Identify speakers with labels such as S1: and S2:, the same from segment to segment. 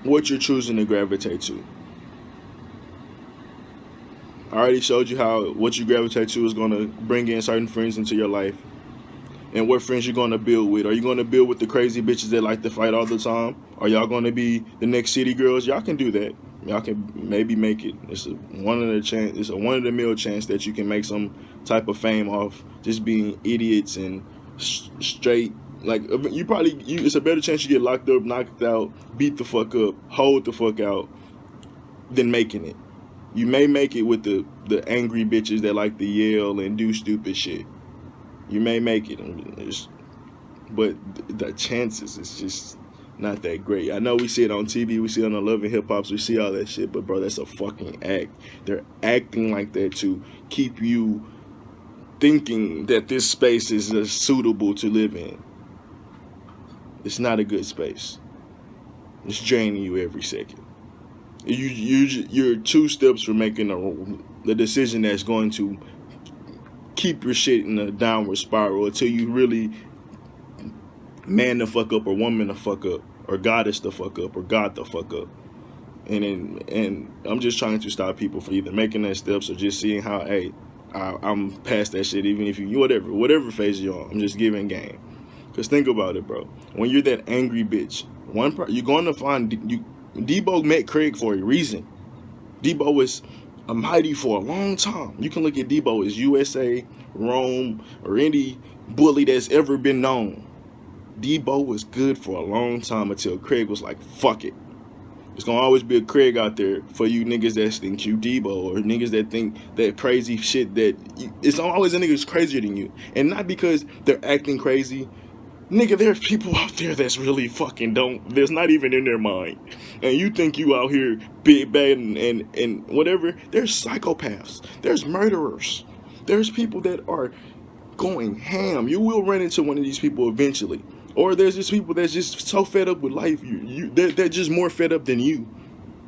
S1: what you're choosing to gravitate to. I already showed you how what you gravitate to is going to bring in certain friends into your life, and what friends you're going to build with. Are you going to build with the crazy bitches that like to fight all the time? Are y'all going to be the next city girls? Y'all can do that. Y'all can maybe make it. It's a one in a mil chance that you can make some type of fame off just being idiots and straight. Like it's a better chance you get locked up, knocked out, beat the fuck up, hold the fuck out, than making it. You may make it with the angry bitches that like to yell and do stupid shit. You may make it, but the chances is just not that great. I know we see it on TV, we see it on the Love and Hip Hops, we see all that shit, but bro, that's a fucking act. They're acting like that to keep you thinking that this space is suitable to live in. It's not a good space. It's draining you every second. You're 2 steps from making the decision that's going to keep your shit in a downward spiral until you really man the fuck up or woman the fuck up or goddess the fuck up or God the fuck up. And I'm just trying to stop people from either making that steps or just seeing how, hey, I'm past that shit. Even if you whatever phase you're on, I'm just giving game. Cause think about it, bro. When you're that angry bitch, you're going to find Debo met Craig for a reason. Debo was a mighty for a long time. You can look at Debo as USA, Rome, or any bully that's ever been known. Debo was good for a long time until Craig was like, fuck it. There's gonna always be a Craig out there for you niggas that think you Debo, or niggas that think that crazy shit it's always a nigga that's crazier than you. And not because they're acting crazy. Nigga, there's people out there that's really fucking that's not even in their mind. And you think you out here big, bad, and whatever. There's psychopaths. There's murderers. There's people that are going ham. You will run into one of these people eventually. Or there's just people that's just so fed up with life. They're just more fed up than you.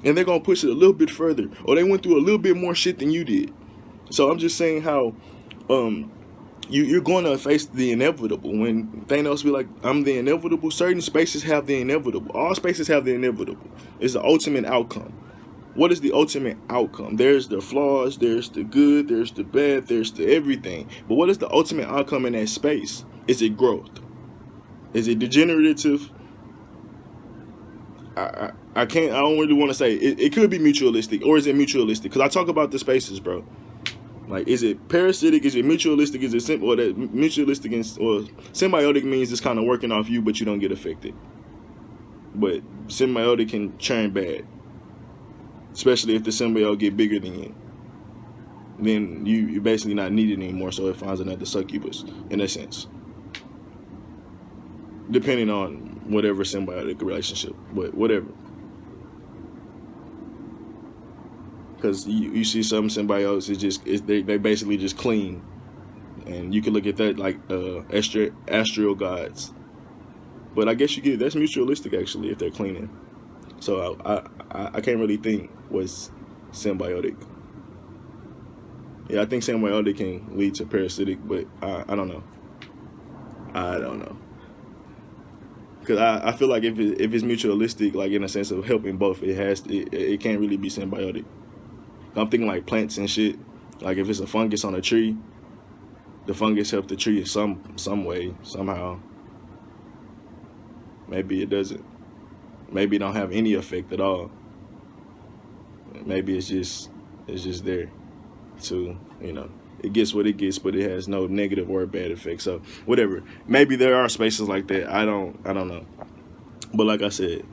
S1: And they're going to push it a little bit further. Or they went through a little bit more shit than you did. So I'm just saying how... You're going to face the inevitable. When Thanos be like, I'm the inevitable, certain spaces have the inevitable. All spaces have the inevitable. It's the ultimate outcome. What is the ultimate outcome? There's the flaws, there's the good, there's the bad, there's the everything. But what is the ultimate outcome in that space? Is it growth? Is it degenerative? I don't really want to say. It could be mutualistic, or is it mutualistic? Because I talk about the spaces, bro. Like, is it parasitic? Is it mutualistic? Is it simple? Or that mutualistic or symbiotic means it's kind of working off you, but you don't get affected. But symbiotic can turn bad, especially if the symbiote get bigger than you. Then you're basically not needed anymore, so it finds another succubus, in a sense. Depending on whatever symbiotic relationship, but whatever. Because you see some symbiotes, they basically just clean, and you can look at that like astral gods. But I guess that's mutualistic actually if they're cleaning. So I can't really think what's symbiotic. Yeah, I think symbiotic can lead to parasitic, but I don't know. I don't know. Because I feel like if it's mutualistic, like in a sense of helping both, it can't really be symbiotic. I'm thinking like plants and shit. Like if it's a fungus on a tree, the fungus helps the tree in some way, somehow. Maybe it doesn't. Maybe it don't have any effect at all. Maybe it's just there to, it gets what it gets, but it has no negative or bad effect. So whatever. Maybe there are spaces like that. I don't know. But like I said,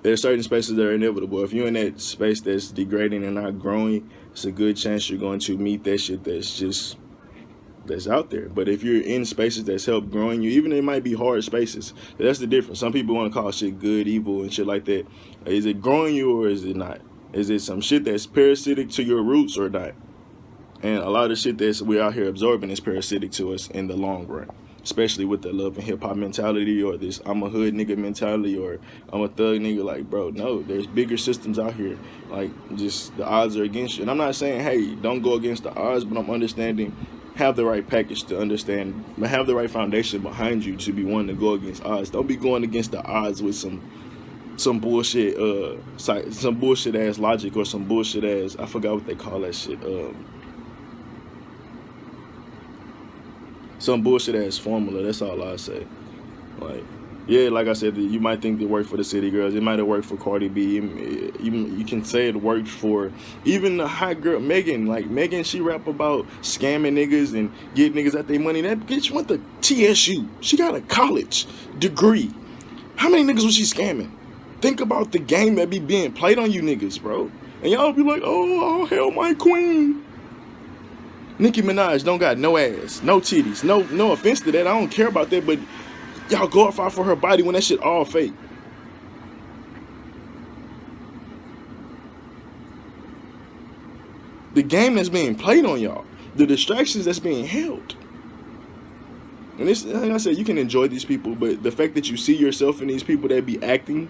S1: there's certain spaces that are inevitable. If you're in that space that's degrading and not growing, it's a good chance you're going to meet that shit that's out there. But if you're in spaces that's help growing you, even it might be hard spaces. That's the difference. Some people want to call shit good, evil, and shit like that. Is it growing you or is it not? Is it some shit that's parasitic to your roots or not? And a lot of shit that we're out here absorbing is parasitic to us in the long run. Especially with the love and hip hop mentality, or this I'm a hood nigga mentality, or I'm a thug nigga. Like, bro, no, there's bigger systems out here. Like, just the odds are against you. And I'm not saying, hey, don't go against the odds, but I'm understanding, have the right package to understand, have the right foundation behind you to be one to go against odds. Don't be going against the odds with some some bullshit some bullshit ass logic, or some bullshit ass, I forgot what they call that shit, some bullshit ass formula. That's all I say. Like, yeah, like I said, you might think it worked for the City Girls. It might have worked for Cardi B. Even you can say it worked for even the hot girl Megan. Like Megan, she rap about scamming niggas and getting niggas out their money. That bitch went to TSU. She got a college degree. How many niggas was she scamming? Think about the game that be being played on you niggas, bro. And y'all be like, oh hell, my queen. Nicki Minaj don't got no ass, no titties. No offense to that. I don't care about that, but y'all glorify for her body when that shit all fake. The game that's being played on y'all, the distractions that's being held. And this, like I said, you can enjoy these people, but the fact that you see yourself in these people that be acting,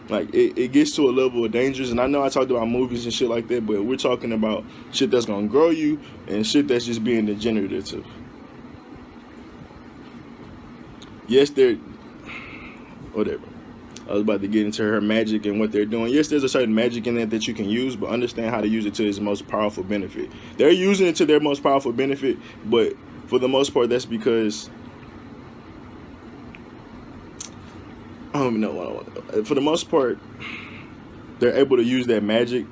S1: like it gets to a level of dangerous. And I know I talked about movies and shit like that, but we're talking about shit that's gonna grow you and shit that's just being degenerative. Yes, they're whatever. I was about to get into her magic and what they're doing. Yes, there's a certain magic in that you can use, but understand how to use it to its most powerful benefit. They're using it to their most powerful benefit, but for the most part, that's because I don't even know what I want. For the most part, they're able to use that magic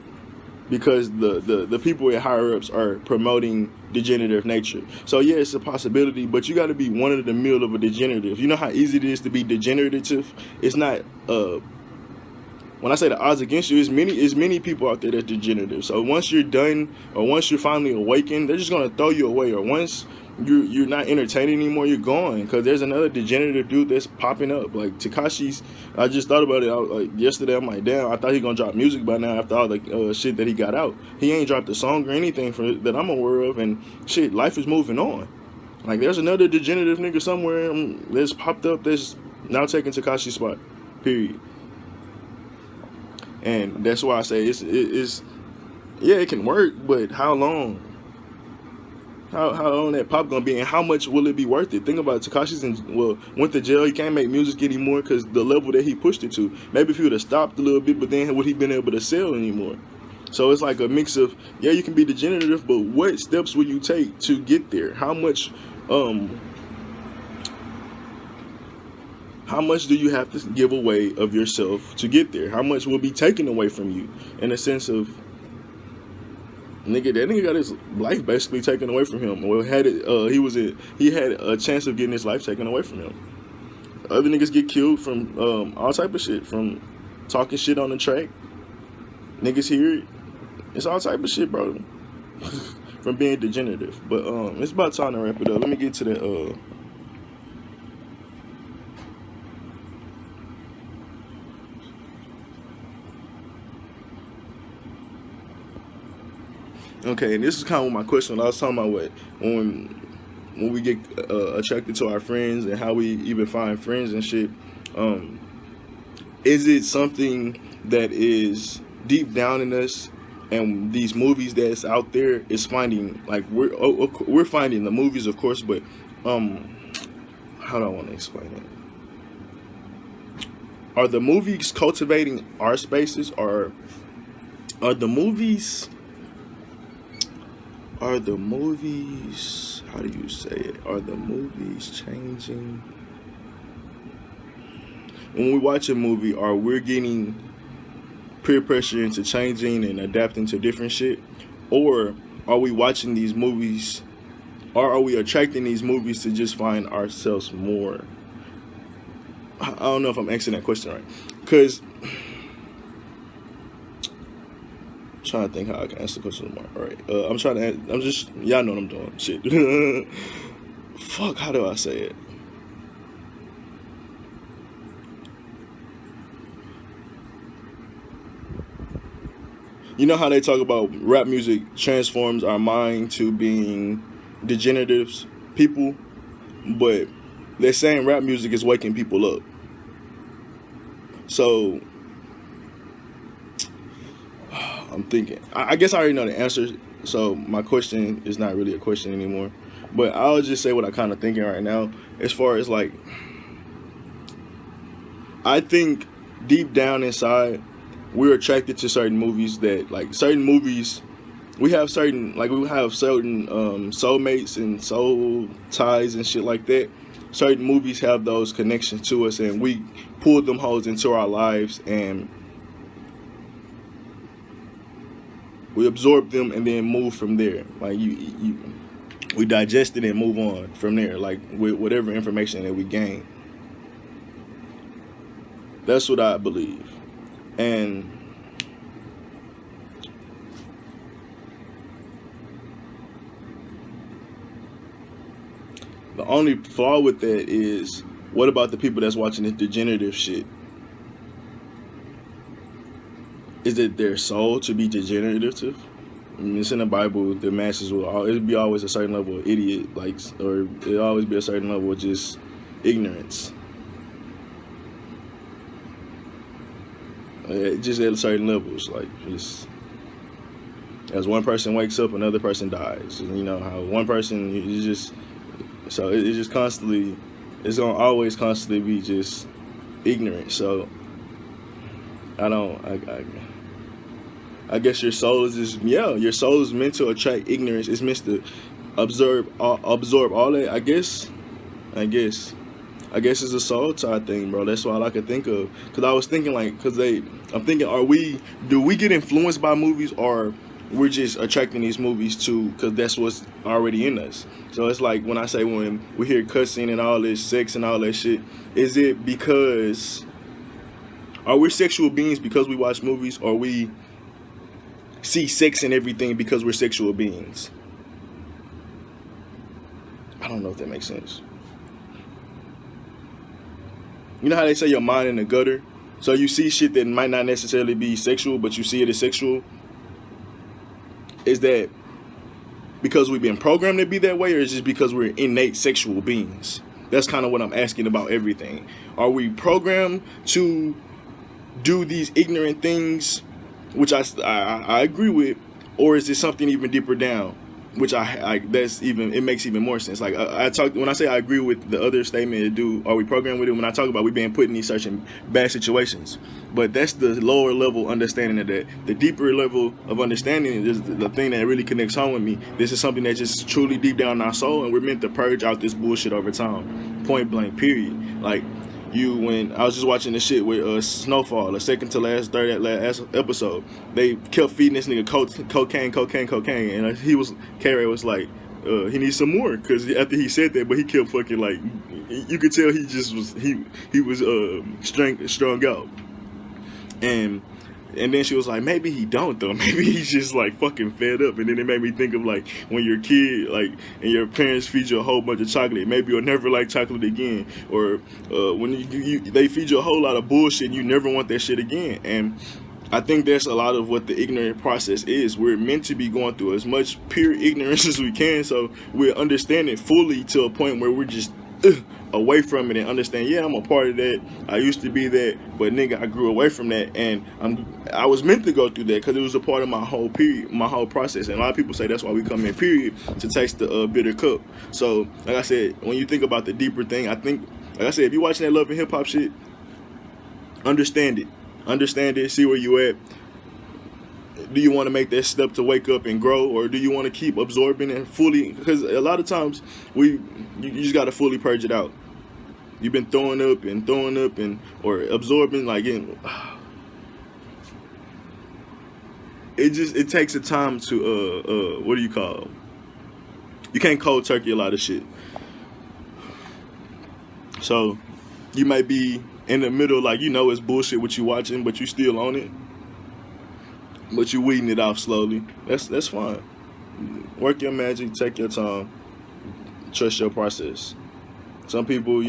S1: because the people in higher ups are promoting degenerative nature. So yeah, it's a possibility, but you got to be one of the mill of a degenerative. You know how easy it is to be degenerative? It's not when I say the odds against you, it's many people out there that's degenerative. So once you're done, or once you're finally awakened, they're just gonna throw you away. Or once you're not entertaining anymore, you're gone. Because there's another degenerative dude that's popping up. Like Tekashi's, I just thought about it yesterday. I'm like, damn, I thought he gonna drop music by now after all the shit that he got out. He ain't dropped a song or anything that I'm aware of, and shit, life is moving on. Like there's another degenerative nigga somewhere that's popped up that's now taking Tekashi's spot. Period. And that's why I say it's yeah, it can work, but how long? How long that pop gonna be, and how much will it be worth it? Think about it. Tekashi's went to jail. He can't make music anymore because the level that he pushed it to. Maybe if he would have stopped a little bit, but then would he been able to sell anymore? So it's like a mix of, yeah, you can be degenerative, but what steps will you take to get there? How much do you have to give away of yourself to get there? How much will be taken away from you in a sense of, that nigga got his life basically taken away from him. Well, he had a chance of getting his life taken away from him. Other niggas get killed from all type of shit, from talking shit on the track. Niggas hear it. It's all type of shit, bro. From being degenerative. But it's about time to wrap it up. Let me get to the okay, and this is kind of my question. I was talking about when we get attracted to our friends and how we even find friends and shit. Is it something that is deep down in us, and these movies that's out there is finding, like we're finding the movies, of course, but how do I want to explain it? Are the movies cultivating our spaces, or are the movies? How do you say it? Are the movies changing? When we watch a movie, are we getting peer pressure into changing and adapting to different shit? Or are we watching these movies, or are we attracting these movies to just find ourselves more? I don't know if I'm answering that question right. Because trying to think how I can answer the question tomorrow. All right, y'all know what I'm doing. Shit. Fuck, how do I say it? You know how they talk about rap music transforms our mind to being degenerative people, but they're saying rap music is waking people up. So I'm thinking, I guess I already know the answer, so my question is not really a question anymore. But I'll just say what I'm kind of thinking right now, as far as like, I think deep down inside, we're attracted to certain movies that, like, certain movies, we have certain, like, we have certain soulmates and soul ties and shit like that. Certain movies have those connections to us, and we pull them hoes into our lives, and we absorb them and then move from there. Like, we digest it and move on from there, like, with whatever information that we gain. That's what I believe. And the only flaw with that is, what about the people that's watching this degenerative shit? Is it their soul to be degenerative? I mean, it's in the Bible. The masses it'd be always a certain level of idiot, like, or it'll always be a certain level of just ignorance. Just at certain levels, like, just as one person wakes up, another person dies. And you know how one person is just, so it's just constantly, it's gonna always constantly be just ignorant. So I guess your soul is just, yeah, your soul is meant to attract ignorance. It's meant to absorb all that. I guess it's a soul tie thing, bro. That's all I could think of. Cause I was thinking, like, I'm thinking, do we get influenced by movies, or we're just attracting these movies too? Cause that's what's already in us. So it's like when I say, when we hear cussing and all this sex and all that shit, is it because, are we sexual beings because we watch movies, or we see sex and everything because we're sexual beings? I don't know if that makes sense. You know how they say your mind in the gutter? So you see shit that might not necessarily be sexual, but you see it as sexual. Is that because we've been programmed to be that way, or is it just because we're innate sexual beings? That's kind of what I'm asking about everything. Are we programmed to do these ignorant things, which I agree with, or is it something even deeper down, which it makes even more sense. Like, when I say I agree with the other statement, are we programmed with it? When I talk about we being put in these certain bad situations, but that's the lower level understanding of that. The deeper level of understanding is the thing that really connects home with me. This is something that's just truly deep down in our soul, and we're meant to purge out this bullshit over time. Point blank, period. Like, when I was just watching this shit with Snowfall, the second to last, third last episode, they kept feeding this nigga cocaine, and K-Ray was like, he needs some more, because after he said that, but he kept fucking, like, you could tell he just was, he was strung out, and then she was like, maybe he don't though. Maybe he's just like fucking fed up. And then it made me think of, like, when you're a kid, like, and your parents feed you a whole bunch of chocolate. Maybe you'll never like chocolate again. Or when they feed you a whole lot of bullshit and you never want that shit again. And I think that's a lot of what the ignorant process is. We're meant to be going through as much pure ignorance as we can, so we'll understand it fully to a point where we're just away from it and understand, yeah, I'm a part of that. I used to be that, but nigga, I grew away from that, and I was meant to go through that because it was a part of my whole period, my whole process. And a lot of people say that's why we come in, period, to taste the bitter cup. So, like I said, when you think about the deeper thing, I think, like I said, if you're watching that love and hip hop shit, understand it, see where you at. Do you want to make that step to wake up and grow, or do you want to keep absorbing and fully? Because a lot of times you just got to fully purge it out. You've been throwing up or absorbing, like, it takes a time to what do you call? You can't cold turkey a lot of shit. So you might be in the middle, like, it's bullshit what you watching, but you still on it. But you weeding it off slowly. That's fine. Work your magic, take your time, trust your process. Some people,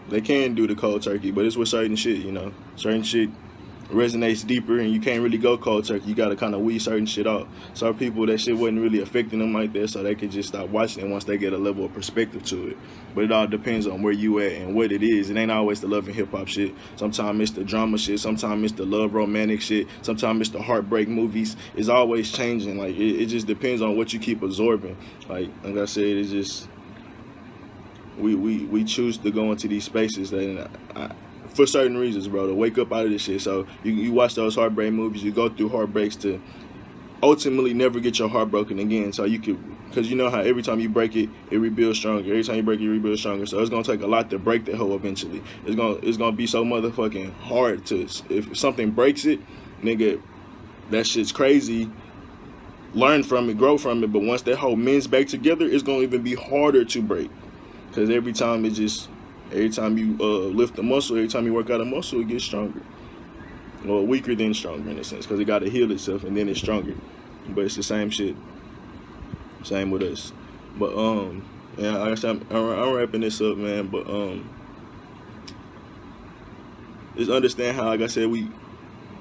S1: they can do the cold turkey, but it's with certain shit, certain shit resonates deeper, and you can't really go cold turkey. You gotta kind of weed certain shit out. Some people, that shit wasn't really affecting them like that, so they could just stop watching it once they get a level of perspective to it. But it all depends on where you at and what it is. It ain't always the love and hip hop shit. Sometimes it's the drama shit. Sometimes it's the love romantic shit. Sometimes it's the heartbreak movies. It's always changing. Like, it just depends on what you keep absorbing. Like I said, it's just we choose to go into these spaces that for certain reasons, bro, to wake up out of this shit. So you watch those heartbreak movies, you go through heartbreaks to ultimately never get your heart broken again. So you could, because you know how every time you break it, it rebuilds stronger. Every time you break it, it rebuilds stronger. So it's gonna take a lot to break that hole eventually. It's gonna be so motherfucking hard to, if something breaks it, nigga, that shit's crazy. Learn from it, grow from it. But once that hole mends back together, it's gonna even be harder to break. Because every time you lift a muscle, every time you work out a muscle, it gets stronger. Well, weaker than stronger in a sense, because it got to heal itself and then it's stronger. But it's the same shit. Same with us. But yeah, like I said, I'm wrapping this up, man. But just understand how, like I said,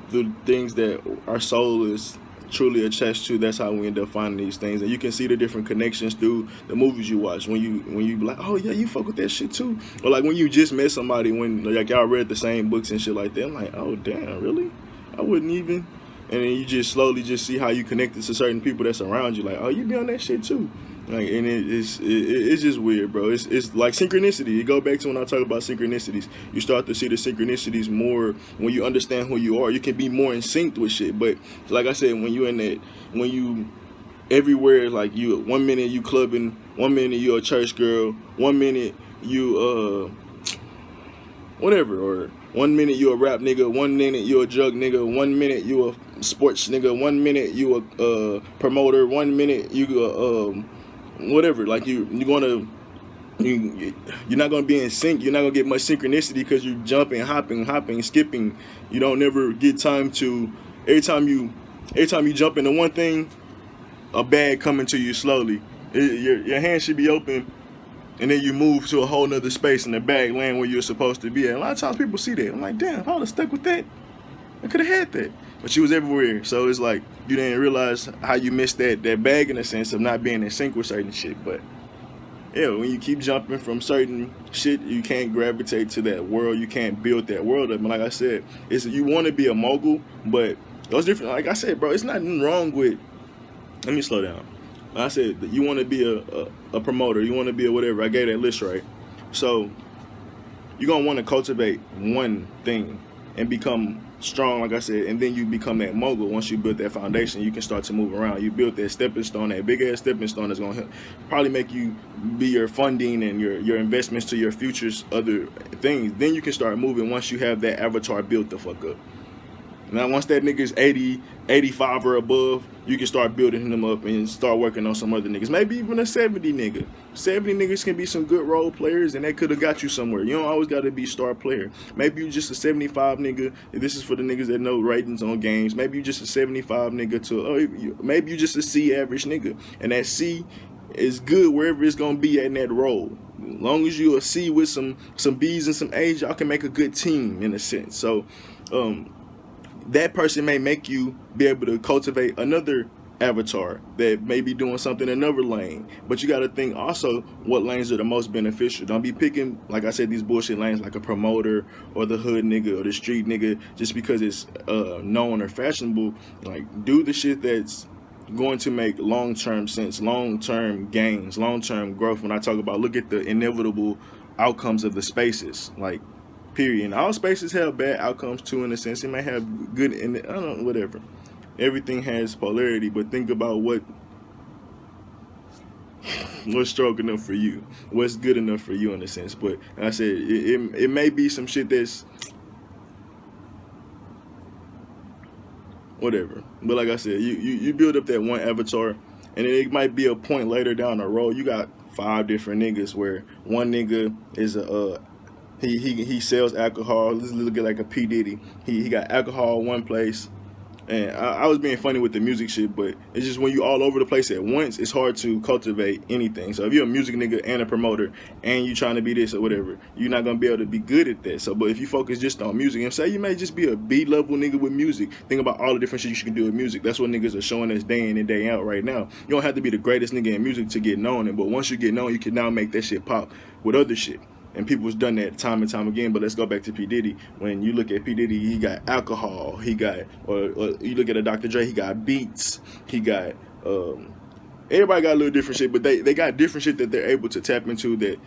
S1: the things that our soul is truly attached to, that's how we end up finding these things. And you can see the different connections through the movies you watch. When you be like, oh yeah, you fuck with that shit too. Or like when you just met somebody, when like y'all read the same books and shit like that. I'm like, oh damn, really? I wouldn't even. And then you just slowly just see how you connected to certain people that's around you. Like, oh, you be on that shit too. Like, and it's just weird, bro. It's like synchronicity. You go back to when I talk about synchronicities. You start to see the synchronicities more when you understand who you are. You can be more in sync with shit. But like I said, when you everywhere, like you, 1 minute you clubbing, 1 minute you a church girl, 1 minute you whatever, or 1 minute you a rap nigga, 1 minute you a drug nigga, 1 minute you a sports nigga, 1 minute you a promoter, 1 minute you a whatever. Like you're not gonna be in sync. You're not gonna get much synchronicity because you're jumping, hopping, skipping. You don't never get time to. Every time you jump into one thing, a bag coming to you slowly. Your hand should be open, and then you move to a whole nother space, and the bag land where you're supposed to be at. A lot of times people see that. I'm like, damn, if I would have stuck with that, I could have had that. But she was everywhere. So it's like you didn't realize how you missed that bag in a sense of not being in sync with certain shit. But yeah, when you keep jumping from certain shit, you can't gravitate to that world. You can't build that world up. And like I said, you want to be a mogul, but those different. Like I said, bro, it's nothing wrong with. Let me slow down. I said you want to be a promoter. You want to be a whatever. I gave that list right. So you're gonna want to cultivate one thing and become strong, like I said, and then you become that mogul. Once you build that foundation, you can start to move around. You build that stepping stone, that big ass stepping stone that's gonna probably make you be your funding and your investments to your futures, other things. Then you can start moving once you have that avatar built the fuck up. Now, once that nigga's 80, 85 or above, you can start building him up and start working on some other niggas. Maybe even a 70 nigga. 70 niggas can be some good role players, and that could have got you somewhere. You don't always got to be star player. Maybe you just a 75 nigga. This is for the niggas that know ratings on games. Maybe you just a 75 nigga to, maybe you just a C average nigga. And that C is good wherever it's going to be in that role. As long as you a C with some B's and some A's, y'all can make a good team in a sense. So, that person may make you be able to cultivate another avatar that may be doing something in another lane. But you got to think also what lanes are the most beneficial. Don't be picking, like I said, these bullshit lanes like a promoter or the hood nigga or the street nigga just because it's known or fashionable. Like, do the shit that's going to make long-term sense, long-term gains, long-term growth. When I talk about, look at the inevitable outcomes of the spaces, like, period. And all spaces have bad outcomes too, in a sense. It may have good, I don't know, whatever. Everything has polarity, but think about what's strong enough for you, what's good enough for you in a sense. But like I said, it may be some shit that's whatever. But like I said, you build up that one avatar, and then it might be a point later down the road. You got 5 different niggas where one nigga is he sells alcohol. Let's look at like a P. Diddy. He got alcohol one place. And I was being funny with the music shit, but it's just when you all over the place at once, it's hard to cultivate anything. So if you're a music nigga and a promoter and you trying to be this or whatever, you're not going to be able to be good at that. So, but if you focus just on music, and say you may just be a B-level nigga with music, think about all the different shit you can do with music. That's what niggas are showing us day in and day out right now. You don't have to be the greatest nigga in music to get known, but once you get known, you can now make that shit pop with other shit. And people's done that time and time again. But let's go back to P. Diddy. When you look at P. Diddy, he got alcohol. He got, or you look at a Dr. Dre, he got beats. He got, everybody got a little different shit, but they got different shit that they're able to tap into that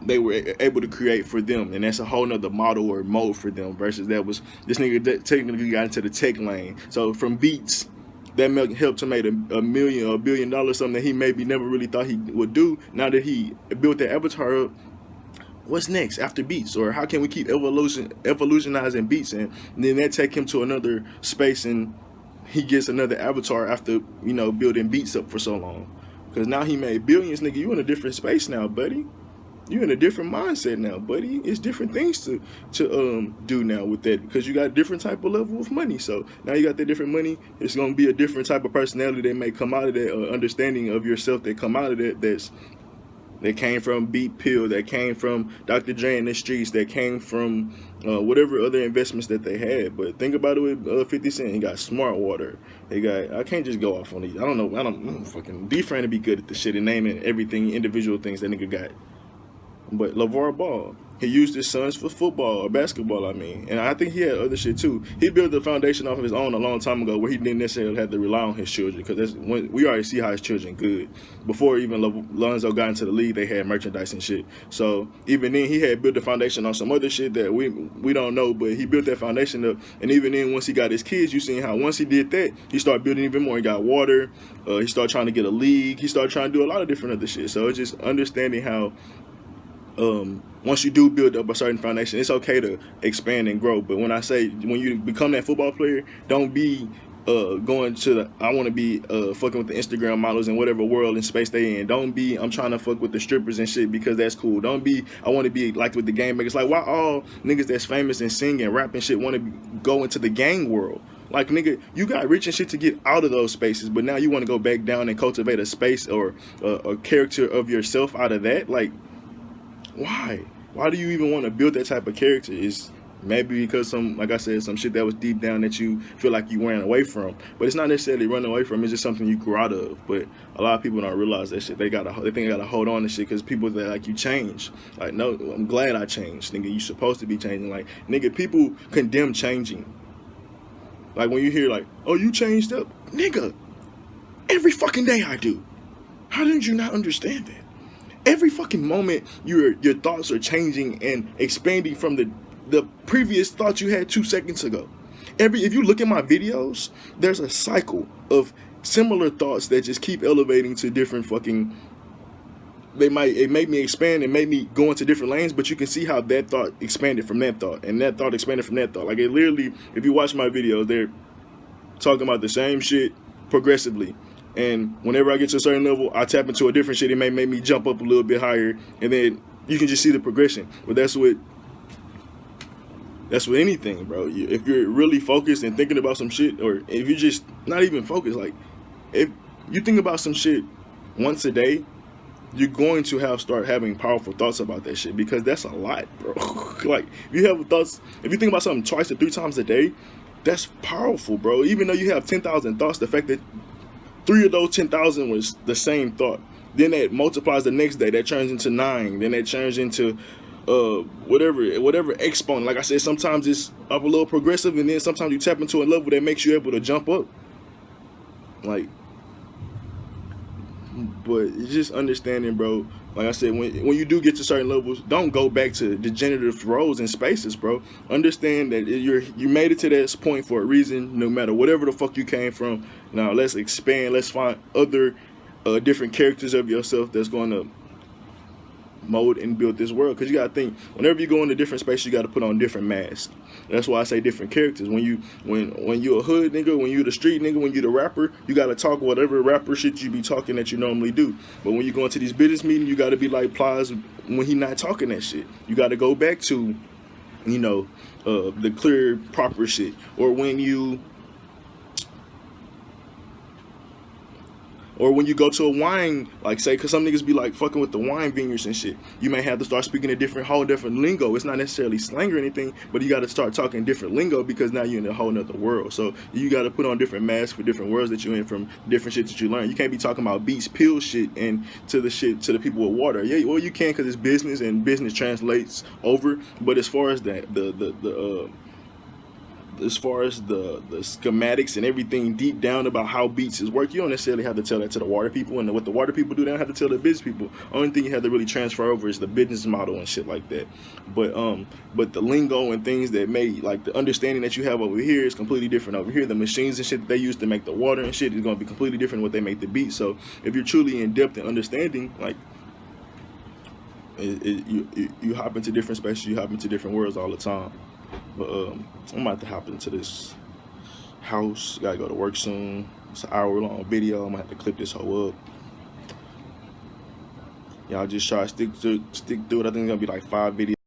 S1: they were able to create for them, and that's a whole nother model or mode for them. Versus that was this nigga that technically got into the tech lane. So from beats, that helped him make a million or $1 billion, something that he maybe never really thought he would do. Now that he built that avatar up, what's next after beats, or how can we keep evolutionizing beats, and then that take him to another space, and he gets another avatar after building beats up for so long, because now he made billions. Nigga, you in a different space now, buddy. You in a different mindset now, buddy. It's different things to do now with that, because you got a different type of level of money. So now you got that different money. It's gonna be a different type of personality that may come out of that, understanding of yourself that come out of that. That came from Beat Pill, that came from Dr. Dre in the streets, that came from whatever other investments that they had. But think about it with 50 Cent. He got Smart Water. He got, I can't just go off on these. I don't fucking, D-Fran to be good at the shit and naming everything, individual things that nigga got. But LeVar Ball, he used his sons for football or basketball, and I think he had other shit too. He built the foundation off of his own a long time ago, where he didn't necessarily have to rely on his children, because we already see how his children good. Before even Lonzo got into the league, they had merchandise and shit. So even then, he had built the foundation on some other shit that we don't know, but he built that foundation up. And even then, once he got his kids, you seen how once he did that, he started building even more. He got water. He started trying to get a league. He started trying to do a lot of different other shit. So it's just understanding how once you do build up a certain foundation, it's okay to expand and grow. But when I say, when you become that football player, don't be going to I want to be fucking with the Instagram models and whatever world and space they in. Don't be I'm trying to fuck with the strippers and shit because that's cool. Don't be I want to be like with the game makers. Like, why all niggas that's famous and sing and rap and shit want to go into the gang world? Like, nigga, you got rich and shit to get out of those spaces, but now you want to go back down and cultivate a space or a character of yourself out of that? Like, why? Why do you even want to build that type of character? Is maybe because like I said, some shit that was deep down that you feel like you ran away from. But it's not necessarily running away from. It's just something you grew out of. But a lot of people don't realize that shit. They think they gotta hold on to shit because people that like you change. Like, no, I'm glad I changed, nigga. You supposed to be changing. Like, nigga, people condemn changing. Like when you hear like, oh, you changed up, nigga. Every fucking day I do. How did you not understand that? Every fucking moment your thoughts are changing and expanding from the previous thoughts you had 2 seconds ago. If you look at my videos, there's a cycle of similar thoughts that just keep elevating to different fucking. It made me expand and made me go into different lanes, but you can see how that thought expanded from that thought, and that thought expanded from that thought. Like, it literally, if you watch my videos, they're talking about the same shit progressively. And whenever I get to a certain level, I tap into a different shit. It may make me jump up a little bit higher, and then you can just see the progression. But that's with anything, bro. If you're really focused and thinking about some shit, or if you're just not even focused, like if you think about some shit once a day, you're going to start having powerful thoughts about that shit, because that's a lot, bro. Like, if you think about something twice or 3 times a day, that's powerful, bro. Even though you have 10,000 thoughts, the fact that 3 of those 10,000 was the same thought, then that multiplies the next day. That turns into 9. Then that turns into whatever exponent. Like I said, sometimes it's up a little progressive, and then sometimes you tap into a level that makes you able to jump up. Like, but it's just understanding, bro. Like I said, when you do get to certain levels, don't go back to degenerative roles and spaces, bro. Understand that you made it to this point for a reason, no matter whatever the fuck you came from. Now let's expand. Let's find other different characters of yourself that's going to mold and build this world. Because you got to think, whenever you go into different spaces, you got to put on different masks. That's why I say different characters. When you a hood nigga, when you the street nigga, when you the rapper, you got to talk whatever rapper shit you be talking that you normally do. But when you go into these business meetings, you got to be like Plies when he not talking that shit. You got to go back to, the clear, proper shit. Or when you go to a wine, like, say, because some niggas be like fucking with the wine vineyards and shit. You may have to start speaking a whole different lingo. It's not necessarily slang or anything, but you got to start talking different lingo, because now you're in a whole nother world. So you got to put on different masks for different worlds that you're in, from different shit that you learn. You can't be talking about beats, pill shit, and to the people with water. Yeah, well, you can, because it's business and business translates over. But as far as that, as far as the schematics and everything deep down about how beats is work, you don't necessarily have to tell that to the water people. And what the water people do, they don't have to tell the business people. Only thing you have to really transfer over is the business model and shit like that. But the lingo and things that make, like, the understanding that you have over here is completely different over here. The machines and shit that they use to make the water and shit is going to be completely different than what they make the beat. So if you're truly in depth and understanding, like, you hop into different spaces, you hop into different worlds all the time. But I'm about to hop into this house. Gotta go to work soon. It's an hour-long video. I'm gonna have to clip this whole up. Y'all just try to stick through it. I think it's gonna be like 5 videos.